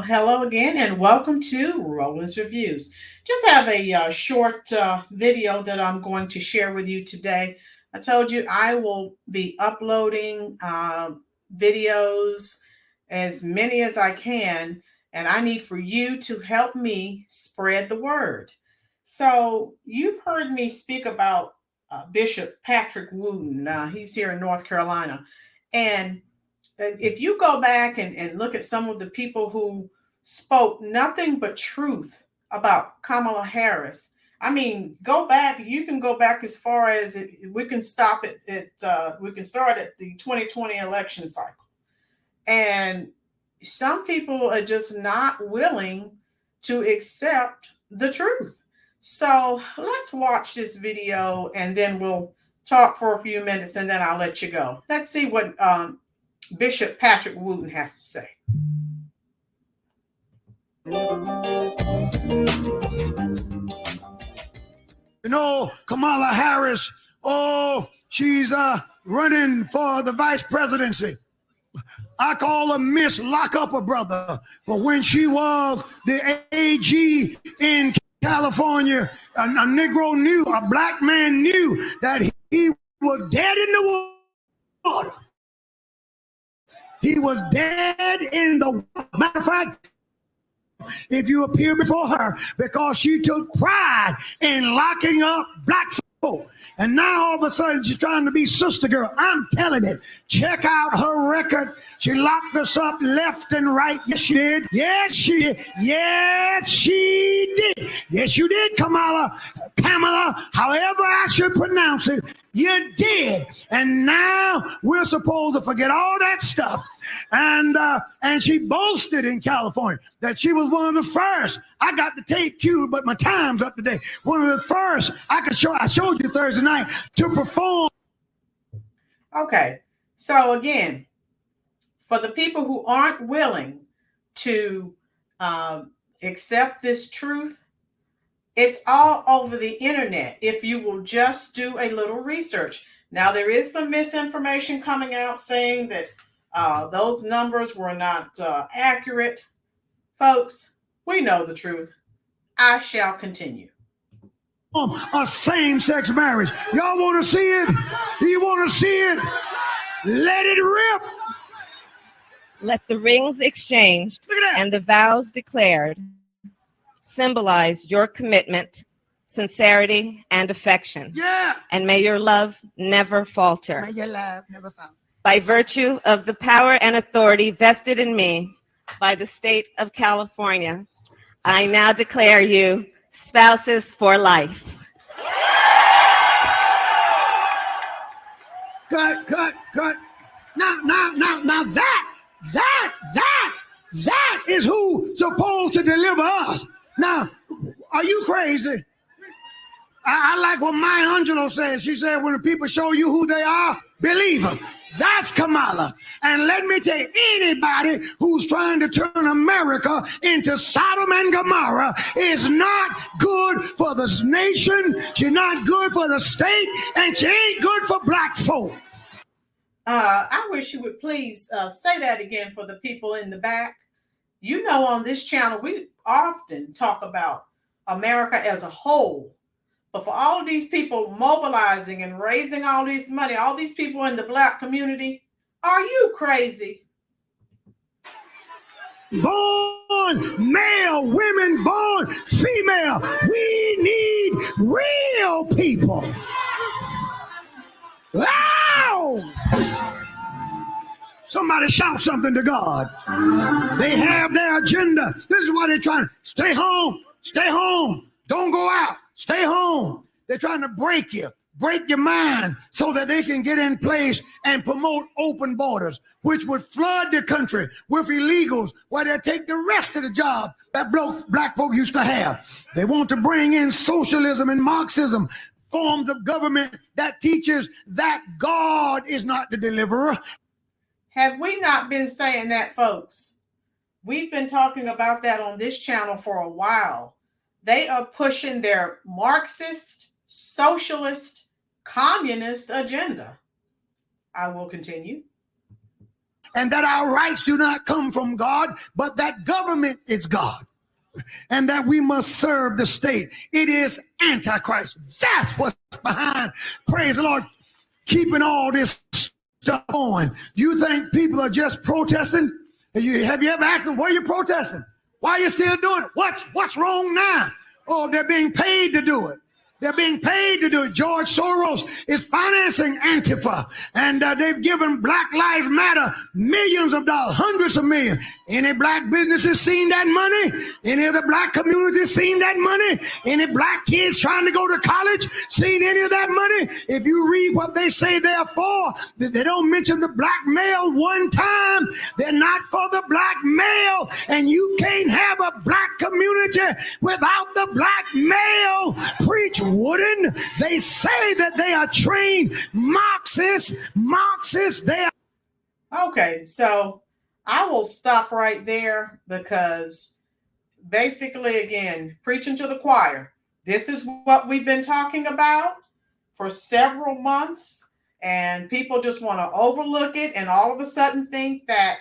Hello again, and welcome to Roland's Reviews. Just have a short video that I'm going to share with you today. I told you I will be uploading videos as many as I can, and I need for you to help me spread the word. So, you've heard me speak about Bishop Patrick Wooten. He's here in North Carolina. And if you go back and look at some of the people who spoke nothing but truth about Kamala Harris, I mean, go back. You can go back as far as we can stop it. We can start at the 2020 election cycle, and some people are just not willing to accept the truth. So let's watch this video, and then we'll talk for a few minutes, and then I'll let you go. Let's see what Bishop Patrick Wooten has to say. Kamala Harris, she's running for the vice presidency. I call her Miss Lock Up a Brother, for when she was the AG in California, a Negro knew, a black man knew that he was dead in the water. He was dead in the water. Matter of fact, if you appear before her, because she took pride in locking up black folk. And now all of a sudden she's trying to be sister girl. I'm telling you, check out her record. She locked us up left and right. Yes, she did. Yes, she did. Yes, she did. Yes, you did, Kamala, however I should pronounce it, you did. And now we're supposed to forget all that stuff. And she boasted in California that she was one of the first. I got the tape queued, but my time's up to date. One of the first I showed you Thursday night to perform. Okay, so again, for the people who aren't willing to accept this truth, it's all over the internet if you will just do a little research. Now, there is some misinformation coming out saying that those numbers were not accurate. Folks, we know the truth. I shall continue. A same-sex marriage. Y'all want to see it? You want to see it? Let it rip. Let the rings exchanged and the vows declared symbolize your commitment, sincerity, and affection. Yeah. And may your love never falter. May your love never falter. By virtue of the power and authority vested in me by the state of California, I now declare you spouses for life. Cut. Now that is who's supposed to deliver us. Now, are you crazy? I like what Maya Angelou says. She said, when the people show you who they are, believe them. That's Kamala. And let me tell you, anybody who's trying to turn America into Sodom and Gomorrah is not good for this nation. She's not good for the state, and she ain't good for black folk. I wish you would please say that again for the people in the back. You know, on this channel, we often talk about America as a whole. But for all of these people mobilizing and raising all this money, all these people in the black community, are you crazy? Born male, women born female. We need real people. Wow! Somebody shout something to God. They have their agenda. This is why they're trying to stay home. Stay home. Don't go out. Stay home. They're trying to break your mind so that they can get in place and promote open borders, which would flood the country with illegals while they take the rest of the job that black folk used to have. They want to bring in socialism and Marxism, forms of government that teaches that God is not the deliverer. Have we not been saying that, folks? We've been talking about that on this channel for a while. They are pushing their Marxist, socialist, communist agenda. I will continue. and that our rights do not come from God, but that government is God, and that we must serve the state. It is Antichrist. That's what's behind, praise the Lord, keeping all this stuff on. You think people are just protesting? Have you ever asked them, why are you protesting? Why are you still doing it? What's wrong now? Oh, they're being paid to do it. They're being paid to do it. George Soros is financing Antifa, and they've given Black Lives Matter millions of dollars, hundreds of millions. Any black businesses seen that money? Any of the black communities seen that money? Any black kids trying to go to college seen any of that money? If you read what they say they're for, they don't mention the black male one time. They're not for the black male, and you can't have a black community without the black male. Preach wooden. They say that they are trained Marxists. They are. Okay, so I will stop right there because basically, again, preaching to the choir. This is what we've been talking about for several months, and people just want to overlook it and all of a sudden think that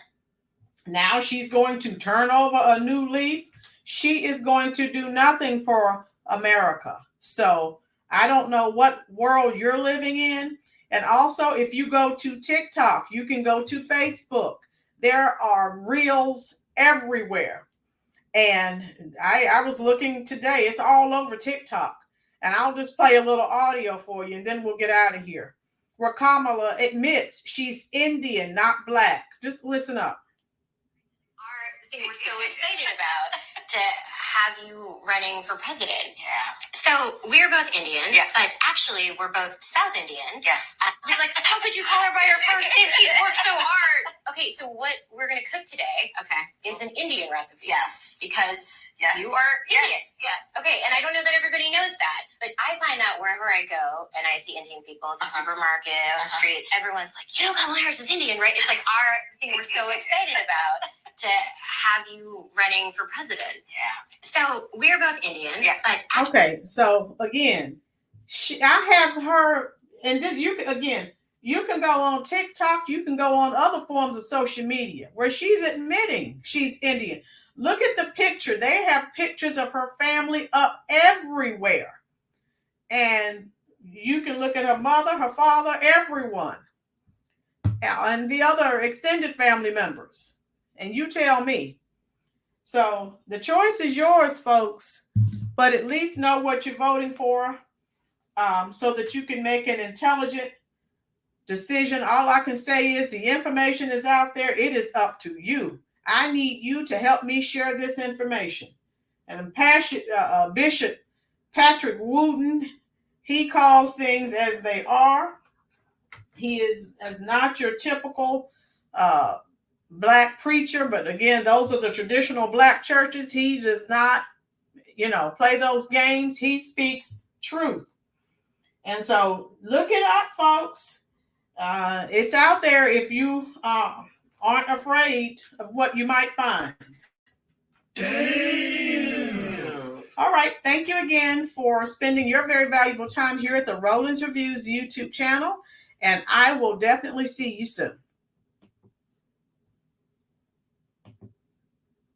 now she's going to turn over a new leaf. She is going to do nothing for America. So I don't know what world you're living in. And also, if you go to TikTok, you can go to Facebook. There are reels everywhere. And I was looking today. It's all over TikTok. And I'll just play a little audio for you, and then we'll get out of here. Where Kamala admits she's Indian, not black. Just listen up. The thing we're so excited about to have you running for president. Yeah. So we're both Indian, Yes. but actually we're both South Indian. Yes. You're like, how could you call her by her first name? She's worked so hard. Okay, so what we're going to cook today is an Indian recipe. Yes. Because Yes. you are Indian. Yes. Okay, and I don't know that everybody knows that, but I find that wherever I go and I see Indian people at the supermarket, on the street, everyone's like, you know, Kamala Harris is Indian, right? It's like our thing we're so excited about to have you running for president. Yeah. So we're both Indian. Yes. But Okay, so again, I have her, and this you can go on TikTok, you can go on other forms of social media where she's admitting she's Indian. Look at the picture. They have pictures of her family up everywhere. And you can look at her mother, her father, everyone, and the other extended family members. And you tell me. So the choice is yours, folks, but at least know what you're voting for, so that you can make an intelligent decision. All I can say is the information is out there. It is up to you. I need you to help me share this information. And Bishop Patrick Wooten, he calls things as they are. He is not your typical black preacher, but again, those are the traditional black churches. He does not, play those games. He speaks truth. And so look it up, folks. It's out there if you aren't afraid of what you might find. Damn. All right. Thank you again for spending your very valuable time here at the Rollins Reviews YouTube channel. And I will definitely see you soon.